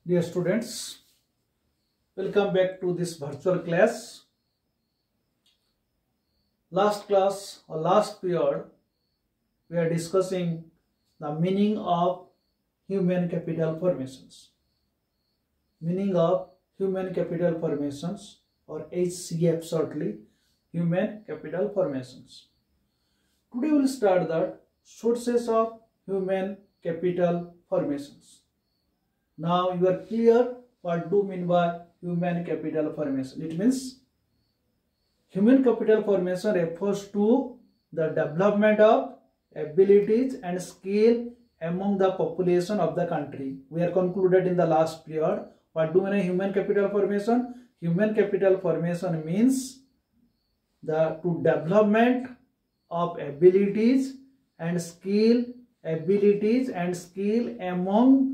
Dear students, welcome back to this virtual class. Last class or last period, we are discussing the meaning of human capital formations. Meaning of human capital formations, or HCF shortly, human capital formations. Today we will start the sources of human capital formations. Now you are clear what do mean by human capital formation. It means human capital formation refers to the development of abilities and skill among the population of the country. We are concluded in the last period. What do mean human capital formation? Human capital formation means the development of abilities and skill among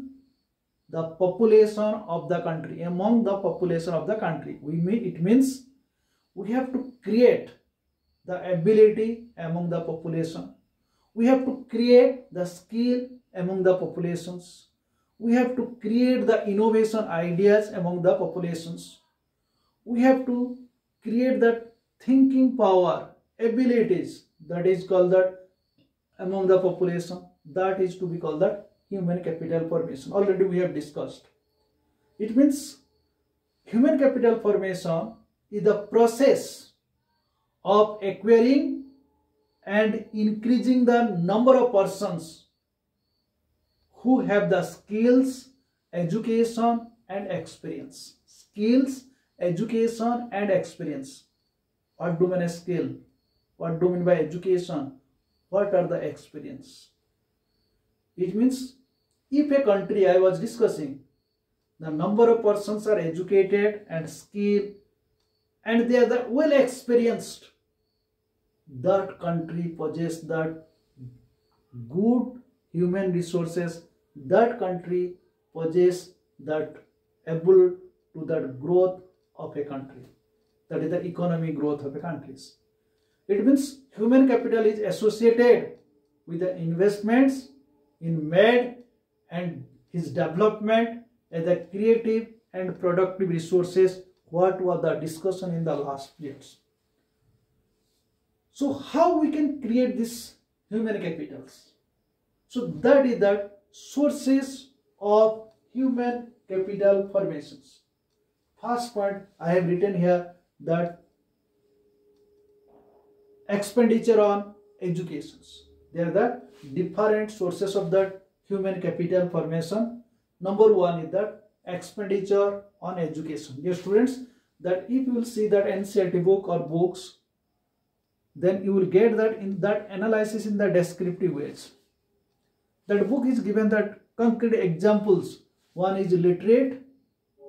the population of the country. It means we have to create the ability among the population. We have to create the skill among the populations. We have to create the innovation ideas among the populations. We have to create the thinking power, abilities, that is called that among the population. That is to be called that human capital formation. Already we have discussed. It means human capital formation is the process of acquiring and increasing the number of persons who have the skills, education and experience. Skills, education and experience. What do you mean by skill? What do you mean by education? What are the experience? It means if a country, I was discussing, the number of persons are educated and skilled and they are the well experienced, that country possesses that good human resources, that country possesses that able to that growth of a country, that is the economic growth of a country. It means human capital is associated with the investments in man and his development as the creative and productive resources. What was the discussion in the last years? So how we can create this human capitals? So that is the sources of human capital formations. First point I have written here, that expenditure on educations. They are the different sources of that human capital formation. Number one is that expenditure on education. Dear students, that if you will see that NCERT book or books, then you will get that in that analysis in the descriptive ways. That book is given that concrete examples. One is literate,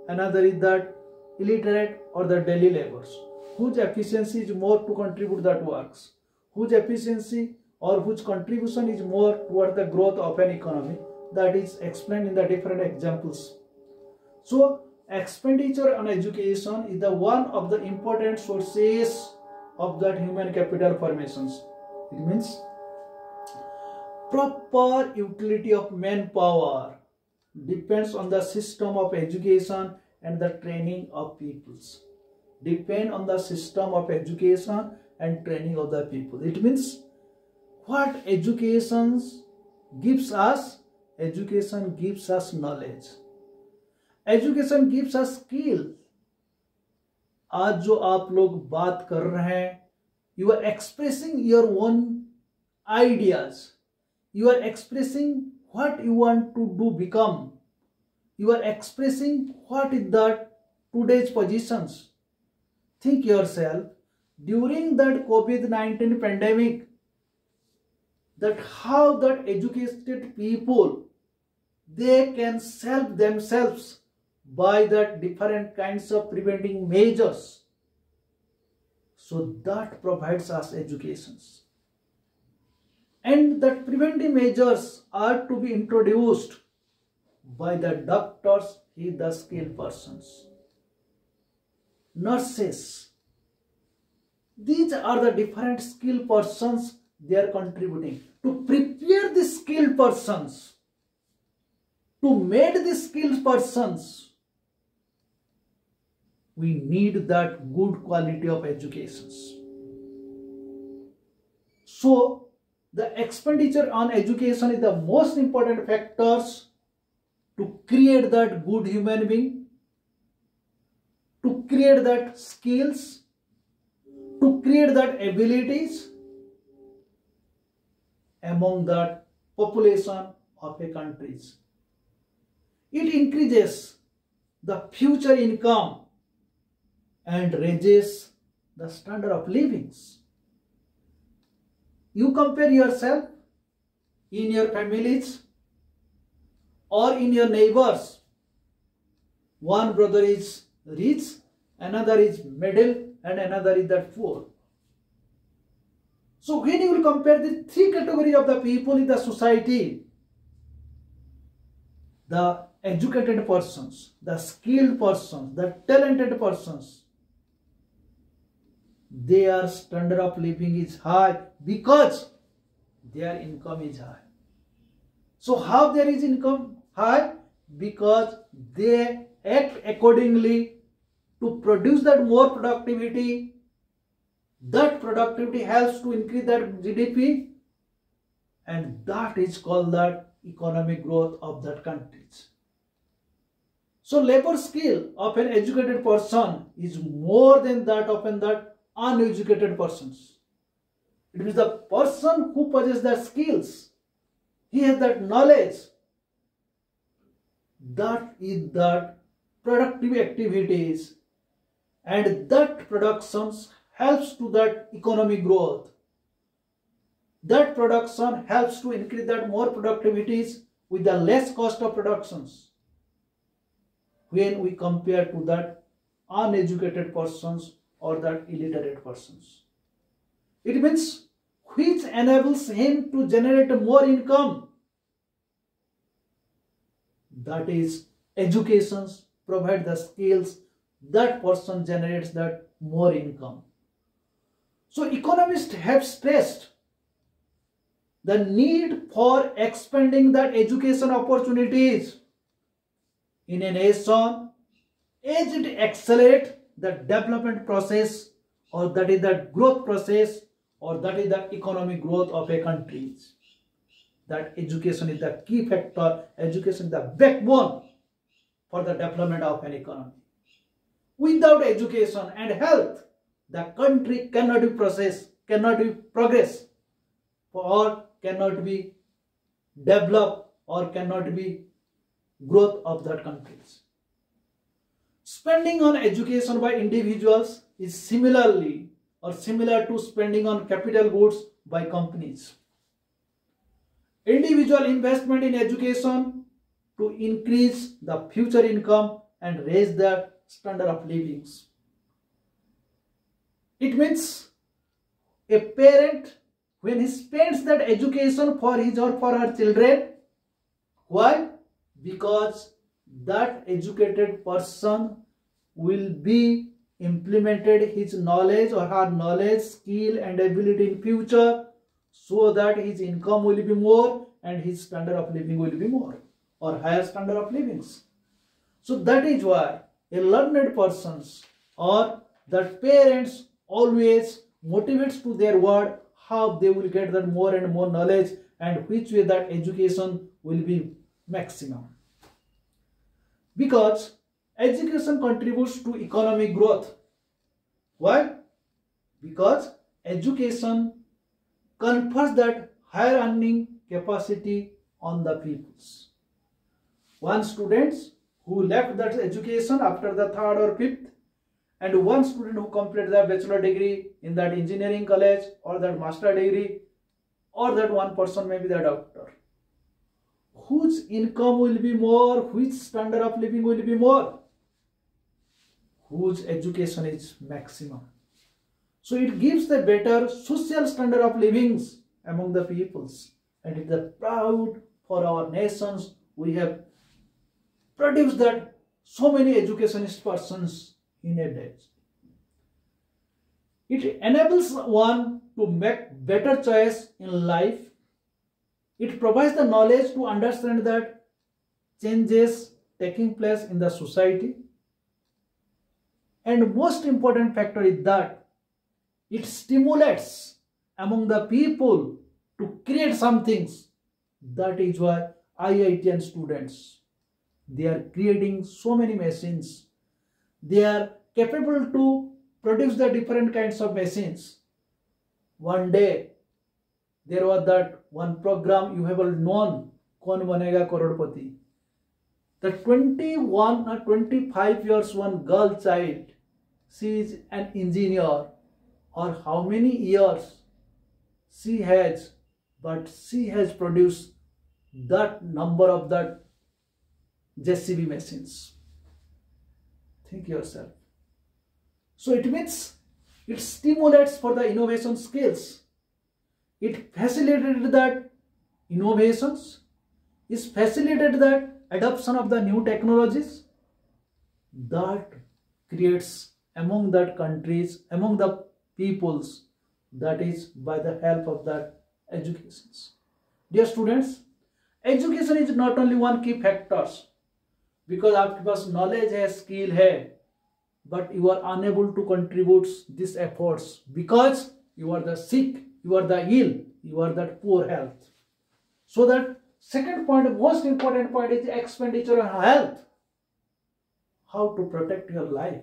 another is that illiterate or the daily laborers, whose efficiency is more to contribute that works, whose efficiency or whose contribution is more toward the growth of an economy. That is explained in the different examples. So expenditure on education is the one of the important sources of that human capital formations. It means proper utility of manpower depends on the system of education and the training of peoples. Depend on the system of education and training of the people. It means what education gives us? Education gives us knowledge. Education gives us skill. आज जो आप लोग बात कर रहे हैं, you are expressing your own ideas. You are expressing what you want to do become. You are expressing what is that today's positions. Think yourself, during that COVID-19 pandemic, that how that educated people, they can help themselves by that different kinds of preventing measures. So that provides us educations. And that preventive measures are to be introduced by the doctors, the skilled persons, nurses. These are the different skilled persons they are contributing to prepare the skilled persons To make these skilled persons, we need that good quality of educations. So, the expenditure on education is the most important factors to create that good human being, to create that skills, to create that abilities among that population of a country. It increases the future income and raises the standard of living. You compare yourself in your families or in your neighbors. One brother is rich, another is middle, and another is that poor. So when you will compare the three categories of the people in the society, the educated persons, the skilled persons, the talented persons, their standard of living is high because their income is high. So how there is income high? Because they act accordingly to produce that more productivity. That productivity helps to increase that GDP, and that is called that economic growth of that countries. So labor skill of an educated person is more than that of that uneducated persons. It means the person who possesses that skills, he has that knowledge, that is that productive activities, and that productions helps to that economic growth. That production helps to increase that more productivities with the less cost of productions when we compare to that uneducated persons or that illiterate persons. It means which enables him to generate more income. That is, educations provide the skills, that person generates that more income. So economists have stressed the need for expanding that education opportunities in a nation as it accelerates the development process, or that is the growth process, or that is the economic growth of a country. That education is the key factor, education is the backbone for the development of an economy. Without education and health, the country cannot be progress, or cannot be developed, or cannot be growth of that countries. Spending on education by individuals is similar to spending on capital goods by companies. Individual investment in education to increase the future income and raise the standard of living. It means a parent, when he spends that education for his or for her children, why? Because that educated person will be implemented his knowledge or her knowledge, skill and ability in future, so that his income will be more and his standard of living will be more, or higher standard of livings. So that is why a learned persons or that parents always motivates to their word how they will get that more and more knowledge, and which way that education will be maximum. Because education contributes to economic growth. Why? Because education confers that higher earning capacity on the peoples. One students who left that education after the 3rd or 5th, and one student who completed the bachelor degree in that engineering college or that master degree, or that one person may be the doctor. Whose income will be more? Which standard of living will be more? Whose education is maximum. So it gives the better social standard of living among the peoples, and it is proud for our nations. We have produced that so many educationist persons in a day. It enables one to make better choice in life. It provides the knowledge to understand that changes taking place in the society. And most important factor is that it stimulates among the people to create some things. That is why IITian students, they are creating so many machines. They are capable to produce the different kinds of machines. One day, there was that one program you have all known, Kaun Banega Crorepati. The 21 or 25 years one girl child, she is an engineer, or how many years she has, but she has produced that number of that JCB machines. Think yourself. So it means it stimulates for the innovation skills. It facilitated that innovations. It facilitated that adoption of the new technologies. That creates among that countries, among the peoples, that is by the help of that educations. Dear students, education is not only one key factors, because आपके पास knowledge है, skill है, but you are unable to contribute these efforts because you are the sick, you are the ill, you are the poor health. So that second point, most important point is expenditure on health. How to protect your life.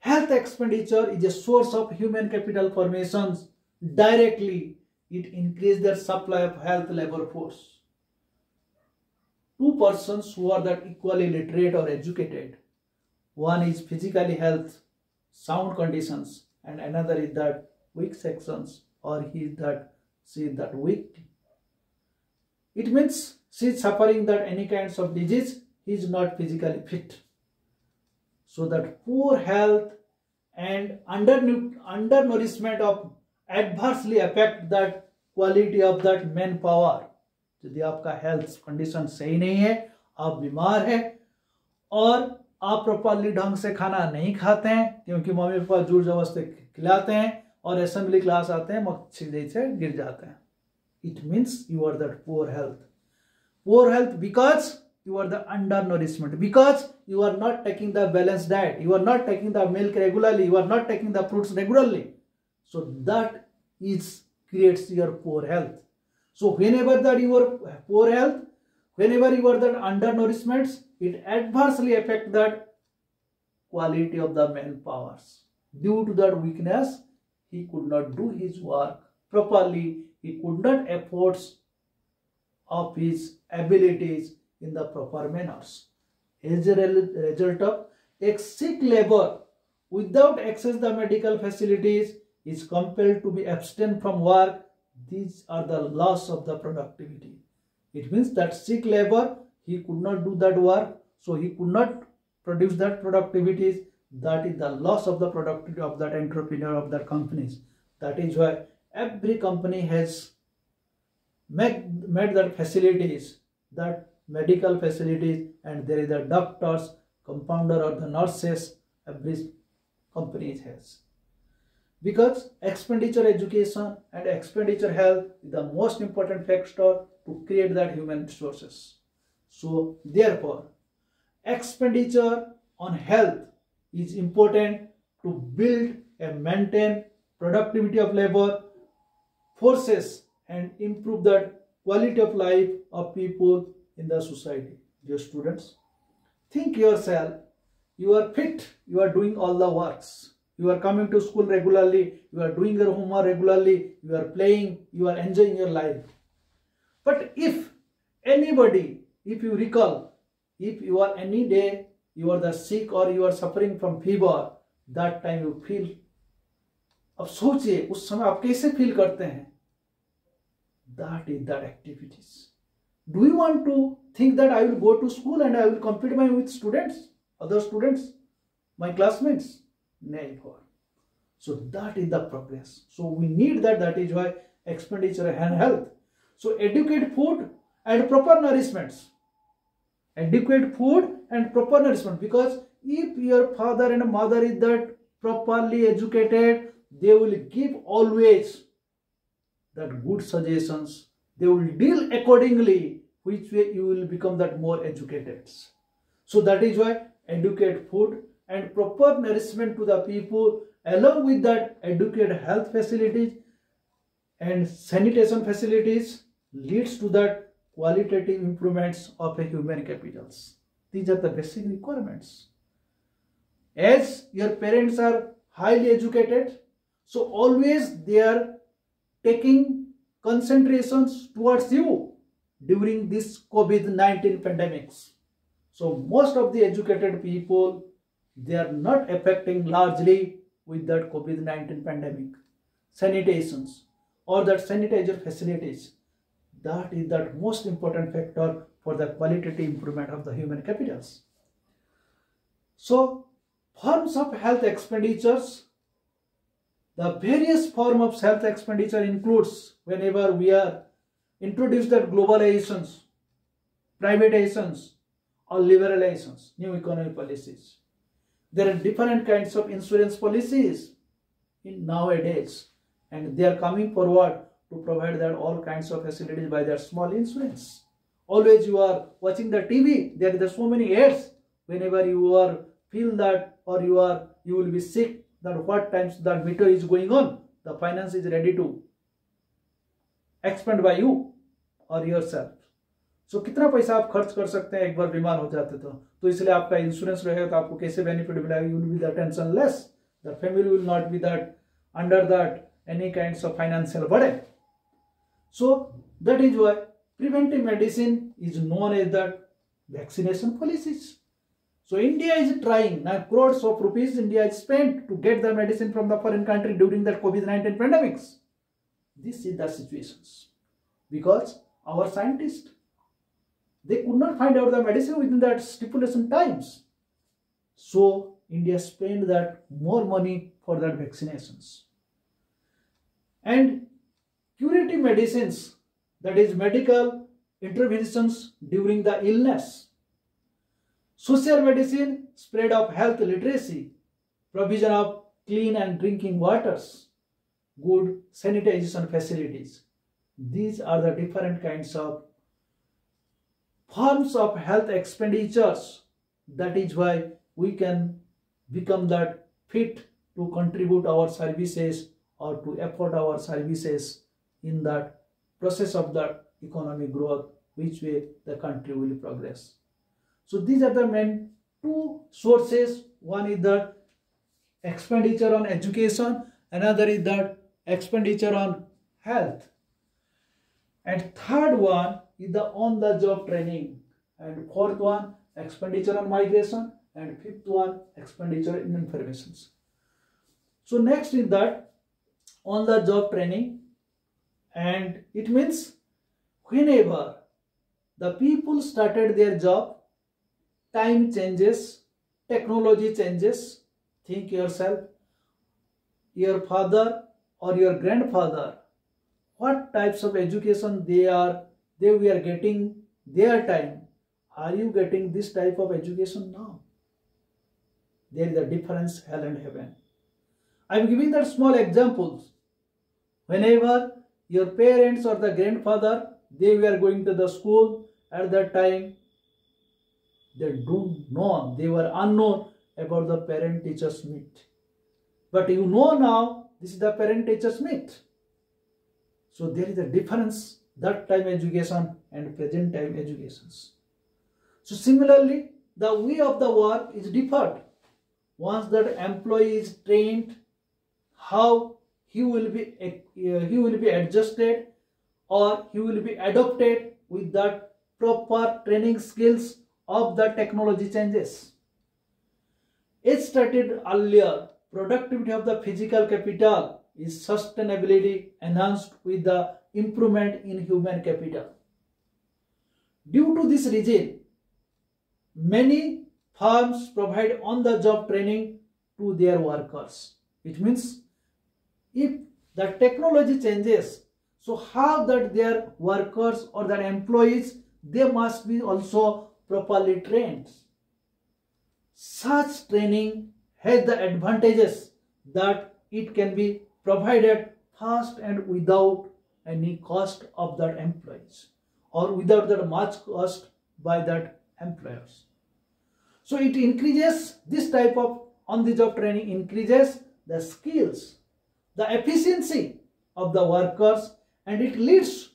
Health expenditure is a source of human capital formations. Directly, it increases the supply of health labor force. Two persons who are that equally literate or educated, one is physically health, sound conditions, and another is that weak sections, or she is that weak. It means she is suffering that any kinds of disease, he is not physically fit. So that poor health and undernourishment of adversely affect that quality of that manpower. यदि आपका health condition सही नहीं है, आप बीमार हैं और आप प्रॉपरली ढंग से खाना नहीं खाते हैं क्योंकि मम्मी पापा जोर जबरदस्ती खिलाते हैं और असेंबली क्लास आते हैं मक्खी से गिर जाते हैं. It means you are that poor health because you are the undernourishment, because you are not taking the balanced diet, you are not taking the milk regularly, you are not taking the fruits regularly. So that is creates your poor health. So whenever that you are poor health, whenever you are that undernourishment, it adversely affect that quality of the manpowers. Due to that weakness, he could not do his work properly. He could not afford of his abilities in the proper manners. As a result of a sick labor without access to the medical facilities is compelled to be abstain from work. These are the loss of the productivity. It means that sick labor, he could not do that work, so he could not produce that productivities. That is the loss of the productivity of that entrepreneur, of that companies. That is why every company has made that facilities, that medical facilities, and there is the doctors, compounder or the nurses, every company has. Because expenditure education and expenditure health is the most important factor to create that human resources. So therefore, expenditure on health is important to build and maintain productivity of labor forces and improve the quality of life of people in the society. Dear students, think yourself, you are fit, you are doing all the works, you are coming to school regularly, you are doing your homework regularly, you are playing, you are enjoying your life. But if anybody, if you recall, if you are any day, you are the sick or you are suffering from fever, that time you feel, अब सोचिए उस समय आप कैसे feel करते हैं. That is that activities. Do you want to think that I will go to school and I will compete with students, other students, my classmates? Never. So that is the progress. So we need that. That is why expenditure and health. So educate food and proper nourishments. Adequate food and proper nourishment. Because if your father and mother is that properly educated, they will give always that good suggestions. They will deal accordingly which way you will become that more educated. So that is why educate food and proper nourishment to the people, along with that educate health facilities and sanitation facilities, leads to that qualitative improvements of a human capitals. These are the basic requirements. As your parents are highly educated, so always they are taking concentrations towards you during this COVID-19 pandemics. So most of the educated people, they are not affecting largely with that COVID-19 pandemic. Sanitations or that sanitizer facilities, that is the most important factor for the qualitative improvement of the human capitals. So forms of health expenditures, the various form of health expenditure includes whenever we are introduced that globalizations, privatizations or liberalizations, new economic policies. There are different kinds of insurance policies in nowadays, and they are coming forward to provide that all kinds of facilities by their small insurance. Always you are watching the TV, there are so many ads whenever you are feel that or you will be sick, that what times that meter is going on, the finance is ready to expend by you or yourself. So कितना पैसा आप खर्च कर सकते हैं एक बार बीमार हो जाते तो इसलिए आपका इंश्योरेंस रहेगा तो आपको कैसे बेनिफिट मिलेगा, you will be the tension less, the family will not be that under that any kinds of financial burden. So that is why preventive medicine is known as that vaccination policies. So India is trying, now crores of rupees India is spent to get the medicine from the foreign country during the COVID-19 pandemics. This is the situations because our scientists, they could not find out the medicine within that stipulation times. So India spent that more money for that vaccinations. And curative medicines, that is medical interventions during the illness. Social medicine, spread of health literacy, provision of clean and drinking waters, good sanitation facilities. These are the different kinds of forms of health expenditures. That is why we can become that fit to contribute our services or to afford our services in that process of the economic growth, which way the country will progress. So these are the main two sources. One is the expenditure on education, another is the expenditure on health, and third one is the on-the-job training, and fourth one expenditure on migration, and fifth one expenditure in informations. So next is that on-the-job training, and it means whenever the people started their job, time changes, technology changes. Think yourself, your father or your grandfather, what types of education they were getting their time. Are you getting this type of education now? There is a difference, hell and heaven. I am giving that small examples. Whenever your parents or the grandfather, they were going to the school at that time, they don't know, they were unknown about the parent-teachers meet. But you know now, this is the parent-teachers meet. So there is a difference, that time education and present time educations. So similarly, the way of the work is differed. Once that employee is trained, how he will be adjusted or he will be adopted with that proper training skills of the technology changes. As stated earlier, productivity of the physical capital is sustainability enhanced with the improvement in human capital. Due to this reason, many firms provide on-the-job training to their workers. It means if the technology changes, so how that their workers or their employees, they must be also properly trained. Such training has the advantages that it can be provided fast and without any cost of that employees. or without that much cost by that employers. So it increases, this type of on-the-job training increases the skills, the efficiency of the workers, and it leads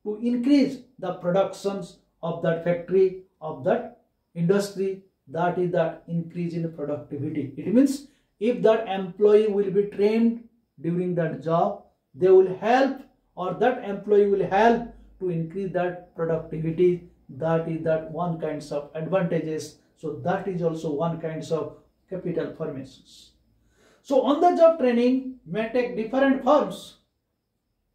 to increase the productions of that factory, of that industry, that is that increase in productivity. It means if that employee will be trained during that job, they will help, or that employee will help to increase that productivity. That is that one kinds of advantages. So that is also one kinds of capital formations. So on the job training may take different forms.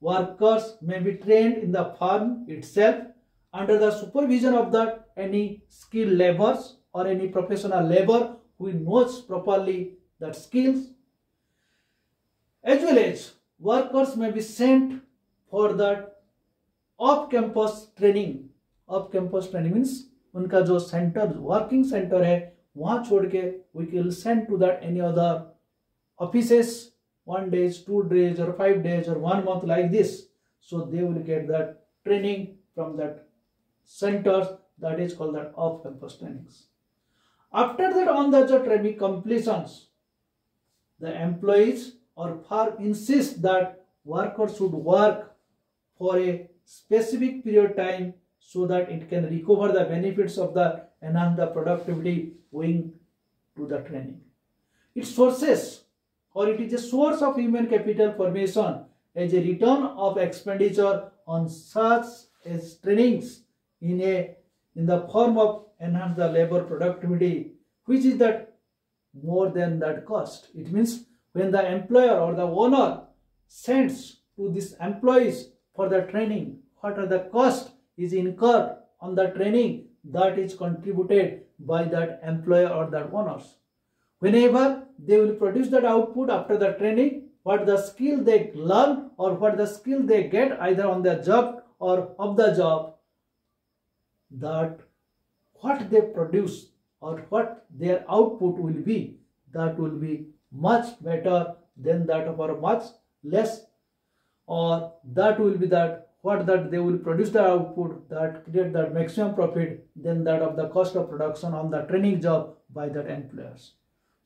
Workers may be trained in the firm itself under the supervision of that any skilled laborers or any professional labor who knows properly that skills. As well as workers may be sent for that off campus training. Off campus training means उनका जो centre, working centre है, वहां छोड़ के we will send to that any other offices 1 day, 2 days or 5 days or 1 month like this. So they will get that training from that centers, that is called that off campus trainings. After that on the job training completions, the employees or firm insist that workers should work for a specific period of time so that it can recover the benefits of the enhance the productivity owing to the training. It sources, or it is a source of human capital formation as a return of expenditure on such as trainings in the form of enhance the labor productivity, which is that more than that cost. It means when the employer or the owner sends to these employees for the training, what are the cost is incurred on the training, that is contributed by that employer or that owners. Whenever they will produce that output after the training, what the skill they learn or what the skill they get either on the job or of the job, that what they produce or what their output will be, that will be much better than that of or much less, or that will be that what that they will produce the output that create that maximum profit than that of the cost of production on the training job by that employers.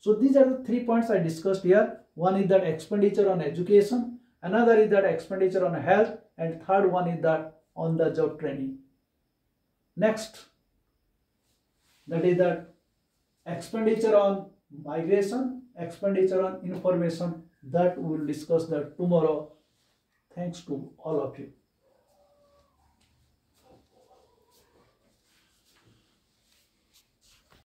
So these are the 3 points I discussed here. One is that expenditure on education, another is that expenditure on health, and third one is that on the job training. Next, that is that expenditure on migration, expenditure on information, that we will discuss that tomorrow. Thanks to all of you.